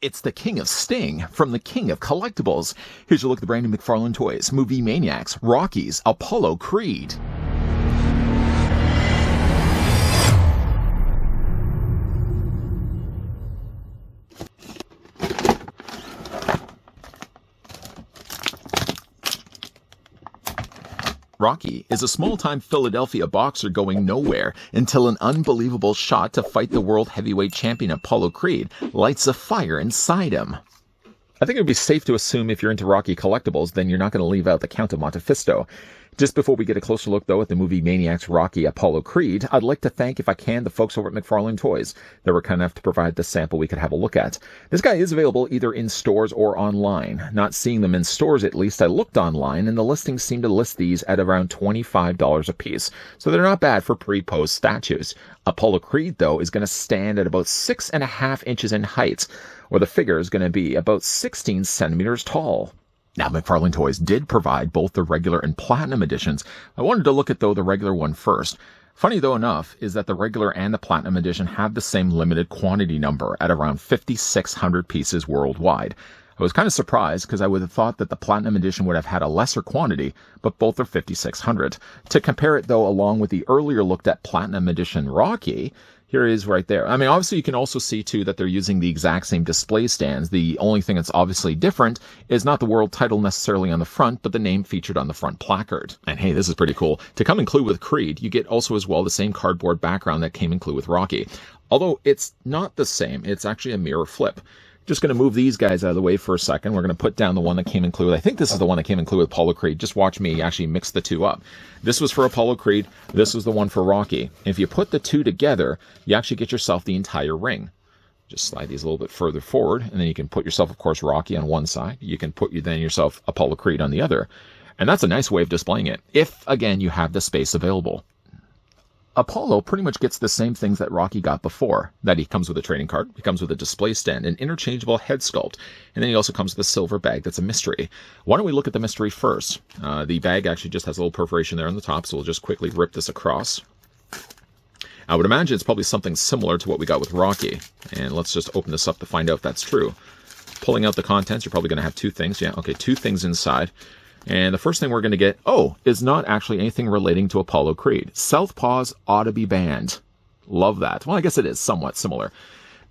It's the King of Sting from the King of Collectibles. Here's your look at the brand new McFarlane Toys, Movie Maniacs, Rockies, Apollo Creed. Rocky is a small-time Philadelphia boxer going nowhere until an unbelievable shot to fight the world heavyweight champion Apollo Creed lights a fire inside him. I think it would be safe to assume if you're into Rocky collectibles, then you're not going to leave out the Count of Monte Cristo. Just before we get a closer look, though, at the movie Maniacs, Rocky, Apollo Creed, I'd like to thank, if I can, the folks over at McFarlane Toys that were kind enough to provide the sample we could have a look at. This guy is available either in stores or online. Not seeing them in stores, at least. I looked online, and the listings seem to list these at around $25 a piece. So they're not bad for pre-post statues. Apollo Creed, though, is going to stand at about 6.5 inches in height, where the figure is going to be about 16 centimeters tall. Now, McFarlane Toys did provide both the regular and platinum editions. I wanted to look at, though, the regular one first. Funny, though, enough, is that the regular and the platinum edition have the same limited quantity number at around 5,600 pieces worldwide. I was kind of surprised because I would have thought that the platinum edition would have had a lesser quantity, but both are 5,600. To compare it, though, along with the earlier looked at platinum edition Rocky, here it is right there. I mean, obviously you can also see, too, that they're using the exact same display stands. The only thing that's obviously different is not the world title necessarily on the front, but the name featured on the front placard. And hey, this is pretty cool. To come include with Creed, you get also as well the same cardboard background that came include with Rocky. Although it's not the same, it's actually a mirror flip. Just going to move these guys out of the way for a second. We're going to put down the one that came included. I think this is the one that came included with Apollo Creed. Just watch me actually mix the two up. This was for Apollo Creed. This was the one for Rocky. If you put the two together, you actually get yourself the entire ring. Just slide these a little bit further forward, and then you can put yourself, of course, Rocky on one side. You can put then yourself Apollo Creed on the other. And that's a nice way of displaying it, if, again, you have the space available. Apollo pretty much gets the same things that Rocky got before. That he comes with a trading card, he comes with a display stand, an interchangeable head sculpt, and then he also comes with a silver bag that's a mystery. Why don't we look at the mystery first? The bag actually just has a little perforation there on the top, so we'll just quickly rip this across. I would imagine it's probably something similar to what we got with Rocky. And let's just open this up to find out if that's true. Pulling out the contents, you're probably going to have two things. Yeah, okay, two things inside. And the first thing we're going to get, is not actually anything relating to Apollo Creed. Southpaws ought to be banned. Love that. Well, I guess it is somewhat similar.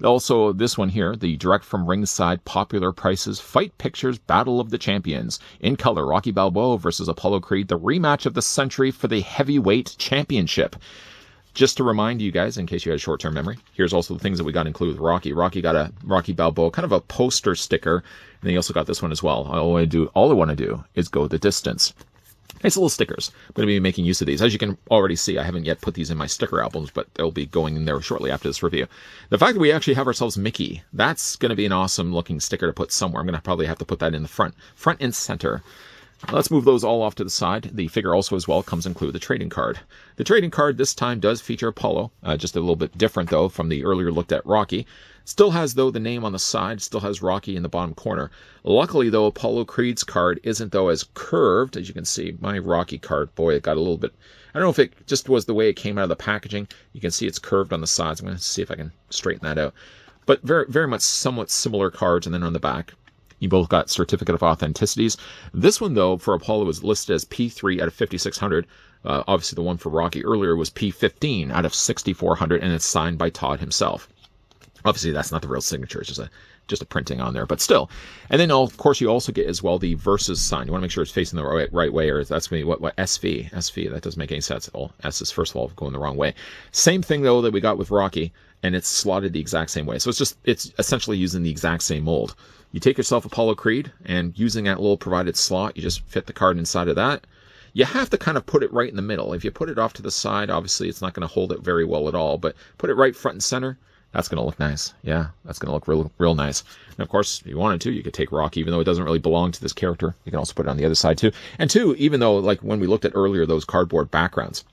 Also, this one here, the direct from ringside popular prices fight pictures Battle of the Champions. In color, Rocky Balboa versus Apollo Creed, the rematch of the century for the heavyweight championship. Just to remind you guys, in case you had short-term memory, here's also the things that we got included with Rocky. Rocky got a Rocky Balboa, kind of a poster sticker, and then he also got this one as well. All I want to do is go the distance. Nice little stickers. I'm going to be making use of these. As you can already see, I haven't yet put these in my sticker albums, but they'll be going in there shortly after this review. The fact that we actually have ourselves Mickey, that's going to be an awesome-looking sticker to put somewhere. I'm going to probably have to put that in the front and center. Let's move those all off to the side. The figure also as well comes include the trading card. The trading card this time does feature Apollo, just a little bit different though from the earlier looked at Rocky. Still has though the name on the side, still has Rocky in the bottom corner. Luckily though, Apollo Creed's card isn't though as curved. As you can see, my Rocky card, boy, it got a little bit, I don't know if it just was the way it came out of the packaging. You can see it's curved on the sides. I'm going to see if I can straighten that out. But very, very much somewhat similar cards, and then on the back, you both got certificate of authenticities. This one, though, for Apollo was listed as P3 out of 5,600. Obviously, the one for Rocky earlier was P15 out of 6,400, and it's signed by Todd himself. Obviously, that's not the real signature. It's just a printing on there, but still. And then, of course, you also get as well the versus sign. You want to make sure it's facing the right way, or that's maybe what SV. SV, that doesn't make any sense at all. S is, first of all, going the wrong way. Same thing, though, that we got with Rocky, and it's slotted the exact same way. So it's essentially using the exact same mold. You take yourself Apollo Creed, and using that little provided slot, you just fit the card inside of that. You have to kind of put it right in the middle. If you put it off to the side, obviously it's not going to hold it very well at all, but put it right front and center. That's going to look nice. Yeah, that's going to look real nice. And of course, if you wanted to, you could take Rocky, even though it doesn't really belong to this character. You can also put it on the other side too. And two, even though, like when we looked at earlier, those cardboard backgrounds,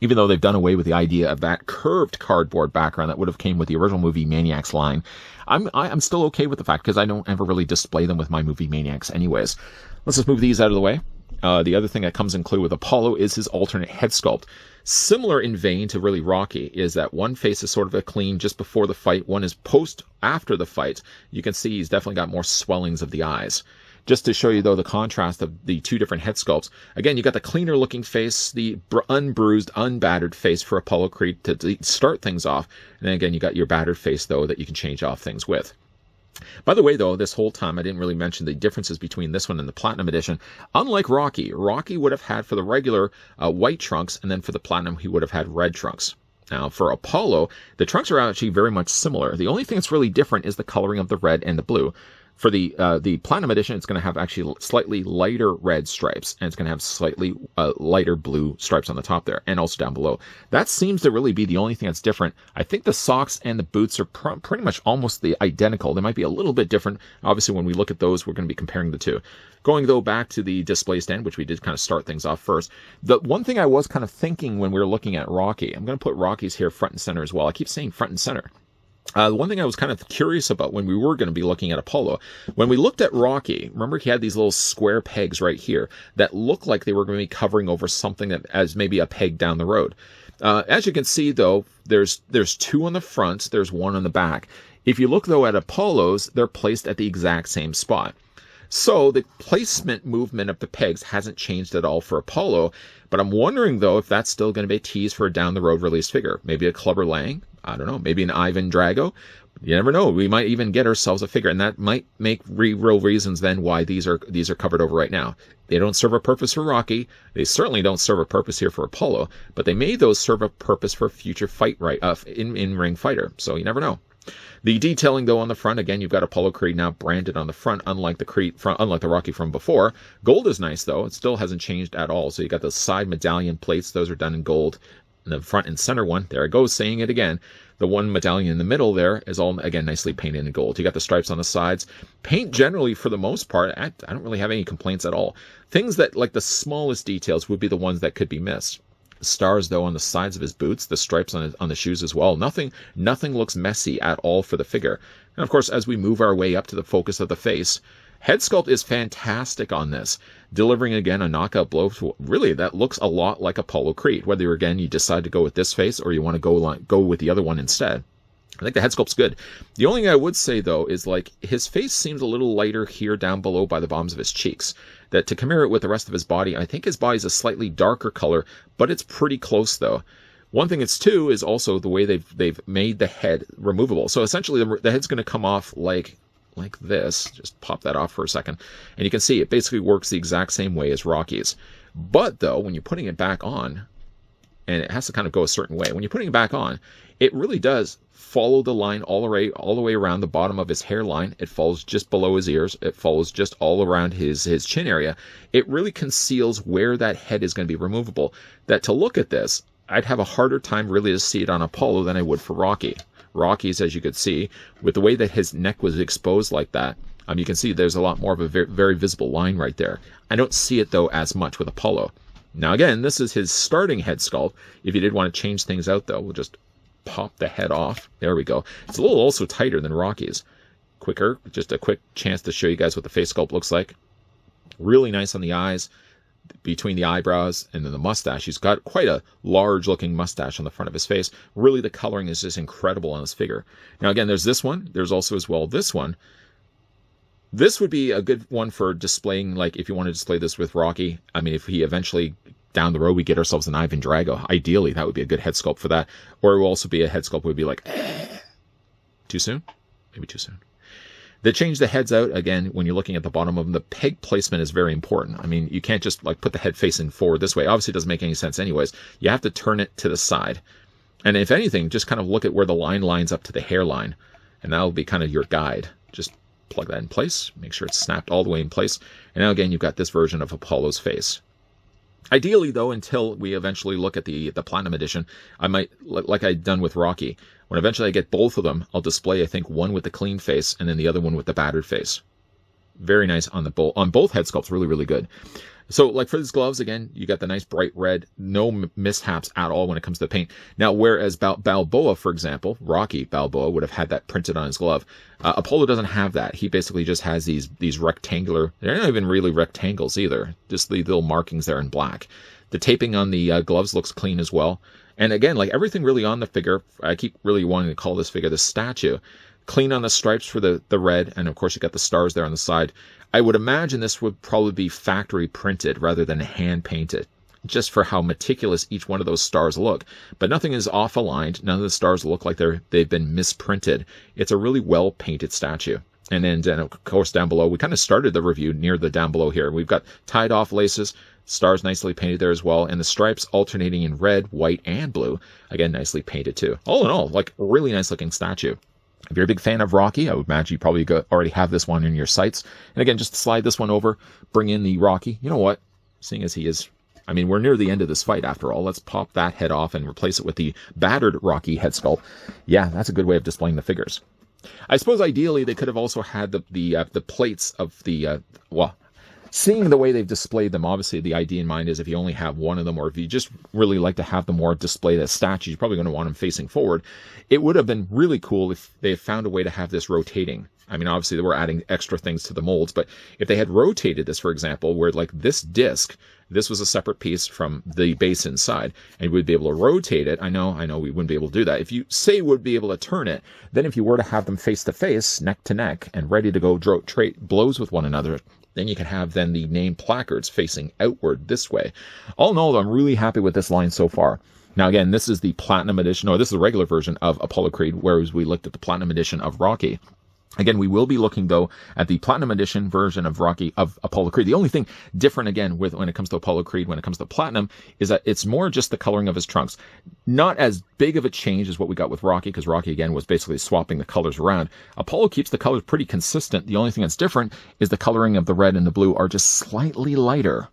even though they've done away with the idea of that curved cardboard background that would have came with the original movie Maniacs line, I'm still okay with the fact, because I don't ever really display them with my movie Maniacs anyways. Let's just move these out of the way. The other thing that comes included with Apollo is his alternate head sculpt. Similar in vein to really Rocky is that one face is sort of a clean just before the fight, one is post after the fight. You can see he's definitely got more swellings of the eyes. Just to show you, though, the contrast of the two different head sculpts. Again, you got the cleaner looking face, the unbruised, unbattered face for Apollo Creed to start things off. And then again, you got your battered face, though, that you can change off things with. By the way, though, this whole time I didn't really mention the differences between this one and the Platinum Edition. Unlike Rocky would have had for the regular white trunks, and then for the Platinum, he would have had red trunks. Now, for Apollo, the trunks are actually very much similar. The only thing that's really different is the coloring of the red and the blue. For the Platinum Edition, it's going to have actually slightly lighter red stripes, and it's going to have slightly lighter blue stripes on the top there, and also down below. That seems to really be the only thing that's different. I think the socks and the boots are pretty much almost identical. They might be a little bit different. Obviously, when we look at those, we're going to be comparing the two. Going, though, back to the display stand, which we did kind of start things off first, the one thing I was kind of thinking when we were looking at Rocky, I'm going to put Rocky's here front and center as well. I keep saying front and center. The one thing I was kind of curious about when we were going to be looking at Apollo, when we looked at Rocky, remember he had these little square pegs right here that looked like they were going to be covering over something that as maybe a peg down the road. As you can see, though, there's two on the front, there's one on the back. If you look, though, at Apollo's, they're placed at the exact same spot. So the placement movement of the pegs hasn't changed at all for Apollo, but I'm wondering, though, if that's still going to be a tease for a down-the-road release figure. Maybe a Clubber Lang. I don't know, maybe an Ivan Drago. You never know. We might even get ourselves a figure, and that might make real reasons then why these are covered over right now. They don't serve a purpose for Rocky. They certainly don't serve a purpose here for Apollo, but they may those serve a purpose for a future fight in-ring fighter. So you never know. The detailing, though, on the front, again, you've got Apollo Creed now branded on the front, unlike the Rocky from before. Gold is nice, though. It still hasn't changed at all. So you got the side medallion plates; those are done in gold. And the front and center one, there it goes, saying it again. The one medallion in the middle there is all, again, nicely painted in gold. You got the stripes on the sides. Paint generally, for the most part, I don't really have any complaints at all. Things that, like the smallest details, would be the ones that could be missed. The stars, though, on the sides of his boots, the stripes on the shoes as well. Nothing looks messy at all for the figure. And of course, as we move our way up to the focus of the face, head sculpt is fantastic on this, delivering again a knockout blow to really that looks a lot like Apollo Creed. Whether again you decide to go with this face or you want to go with the other one instead. I think the head sculpt's good. The only thing I would say, though, is like his face seems a little lighter here down below by the bottoms of his cheeks. That to compare it with the rest of his body, I think his body's a slightly darker color, but it's pretty close, though. One thing it's too is also the way they've made the head removable. So essentially the head's going to come off like this. Just pop that off for a second. And you can see it basically works the exact same way as Rocky's. But, though, when you're putting it back on, and it has to kind of go a certain way, when you're putting it back on, it really does follow the line all the way around the bottom of his hairline. It follows just below his ears. It follows just all around his chin area. It really conceals where that head is going to be removable. That to look at this, I'd have a harder time really to see it on Apollo than I would for Rocky. Rocky's, as you could see, with the way that his neck was exposed like that, you can see there's a lot more of a very, very visible line right there. I don't see it, though, as much with Apollo. Now, again, this is his starting head sculpt. If you did want to change things out, though, we'll just pop the head off. There we go. It's a little also tighter than Rocky's. Quicker, just a quick chance to show you guys what the face sculpt looks like. Really nice on the eyes, between the eyebrows and then the mustache. He's got quite a large looking mustache on the front of his face. Really, the coloring is just incredible on his figure. Now, again, there's this one. There's also as well this one. This would be a good one for displaying, like if you want to display this with Rocky. I mean, if he eventually down the road we get ourselves an Ivan Drago, ideally that would be a good head sculpt for that. Or it will also be a head sculpt would be like, too soon? Maybe too soon. They change the heads out, again, when you're looking at the bottom of them. The peg placement is very important. I mean, you can't just like put the head facing forward this way. Obviously, it doesn't make any sense anyways. You have to turn it to the side. And if anything, just kind of look at where the line lines up to the hairline. And that'll be kind of your guide. Just plug that in place. Make sure it's snapped all the way in place. And now, again, you've got this version of Apollo's face. Ideally, though, until we eventually look at the Platinum Edition, I might, like I've done with Rocky, when eventually I get both of them, I'll display, I think, one with the clean face and then the other one with the battered face. Very nice on both head sculpts, really, really good. So like for these gloves, again, you got the nice bright red, no mishaps at all when it comes to the paint. Now, whereas Balboa, for example, Rocky Balboa would have had that printed on his glove. Apollo doesn't have that. He basically just has these rectangular, they're not even really rectangles either, just the little markings there in black. The taping on the gloves looks clean as well. And again, like everything really on the figure, I keep really wanting to call this figure the statue. Clean on the stripes for the red, and of course you got the stars there on the side. I would imagine this would probably be factory printed rather than hand painted, just for how meticulous each one of those stars look. But nothing is off aligned. None of the stars look like they've been misprinted. It's a really well painted statue. And then of course down below, we kind of started the review near the down below here. We've got tied off laces, stars nicely painted there as well, and the stripes alternating in red, white, and blue. Again, nicely painted too. All in all, like a really nice looking statue. If you're a big fan of Rocky, I would imagine you probably already have this one in your sights. And again, just slide this one over, bring in the Rocky. You know what? Seeing as he is, I mean, we're near the end of this fight after all. Let's pop that head off and replace it with the battered Rocky head sculpt. Yeah, that's a good way of displaying the figures. I suppose ideally they could have also had the plates of the, well, seeing the way they've displayed them, obviously the idea in mind is if you only have one of them, or if you just really like to have them more displayed as statues, you're probably going to want them facing forward. It would have been really cool if they had found a way to have this rotating. I mean, obviously they were adding extra things to the molds, but if they had rotated this, for example, where like this disc, this was a separate piece from the base inside, and we'd be able to rotate it. I know we wouldn't be able to do that. If you say would be able to turn it, then if you were to have them face to face, neck to neck, and ready to go trade blows with one another, then you can have then the name placards facing outward this way. All in all, I'm really happy with this line so far. Now, again, this is the Platinum Edition, or this is the regular version of Apollo Creed, whereas we looked at the Platinum Edition of Rocky. Again, we will be looking, though, at the Platinum Edition version of Rocky, of Apollo Creed. The only thing different, again, when it comes to Apollo Creed, when it comes to Platinum, is that it's more just the coloring of his trunks. Not as big of a change as what we got with Rocky, because Rocky, again, was basically swapping the colors around. Apollo keeps the colors pretty consistent. The only thing that's different is the coloring of the red and the blue are just slightly lighter.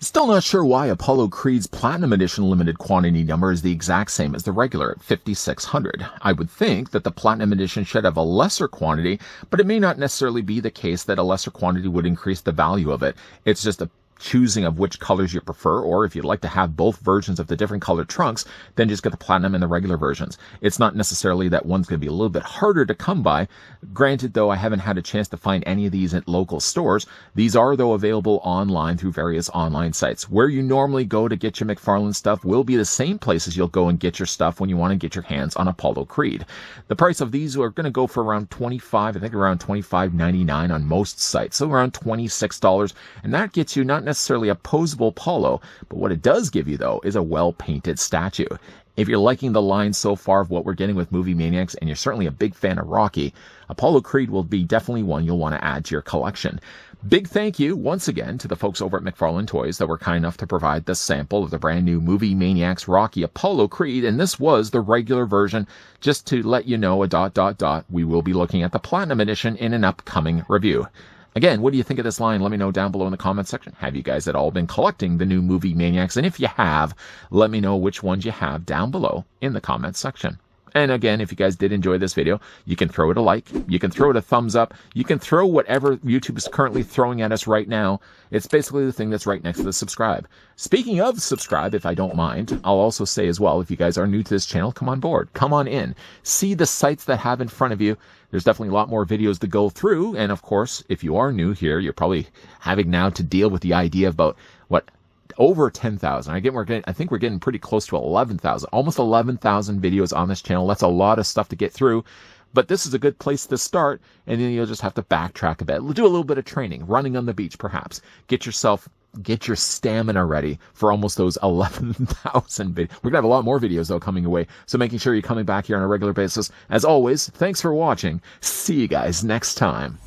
Still not sure why Apollo Creed's Platinum Edition limited quantity number is the exact same as the regular at 5,600. I would think that the Platinum Edition should have a lesser quantity, but it may not necessarily be the case that a lesser quantity would increase the value of it. It's just a choosing of which colors you prefer, or if you'd like to have both versions of the different colored trunks, then just get the Platinum and the regular versions. It's not necessarily that one's going to be a little bit harder to come by. Granted, though, I haven't had a chance to find any of these at local stores. These are, though, available online through various online sites. Where you normally go to get your McFarlane stuff will be the same places you'll go and get your stuff when you want to get your hands on Apollo Creed. The price of these are going to go for around $25, I think around $25.99 on most sites, so around $26, and that gets you not necessarily a posable Apollo, but what it does give you, though, is a well-painted statue. If you're liking the line so far of what we're getting with Movie Maniacs, and you're certainly a big fan of Rocky, Apollo Creed will be definitely one you'll want to add to your collection. Big thank you once again to the folks over at McFarlane Toys that were kind enough to provide the sample of the brand new Movie Maniacs Rocky Apollo Creed, and this was the regular version. Just to let you know, we will be looking at the Platinum Edition in an upcoming review. Again, what do you think of this line? Let me know down below in the comments section. Have you guys at all been collecting the new Movie Maniacs? And if you have, let me know which ones you have down below in the comments section. And again, if you guys did enjoy this video, you can throw it a like, you can throw it a thumbs up, you can throw whatever YouTube is currently throwing at us right now. It's basically the thing that's right next to the subscribe. Speaking of subscribe, if I don't mind, I'll also say as well, if you guys are new to this channel, come on board, come on in, see the sites that have in front of you. There's definitely a lot more videos to go through. And of course, if you are new here, you're probably having now to deal with the idea about what, over 10,000. I think we're getting pretty close to 11,000, almost 11,000 videos on this channel. That's a lot of stuff to get through, but this is a good place to start. And then you'll just have to backtrack a bit, do a little bit of training, running on the beach, perhaps get your stamina ready for almost those 11,000 videos. We're gonna have a lot more videos though coming away. So making sure you're coming back here on a regular basis. As always, thanks for watching. See you guys next time.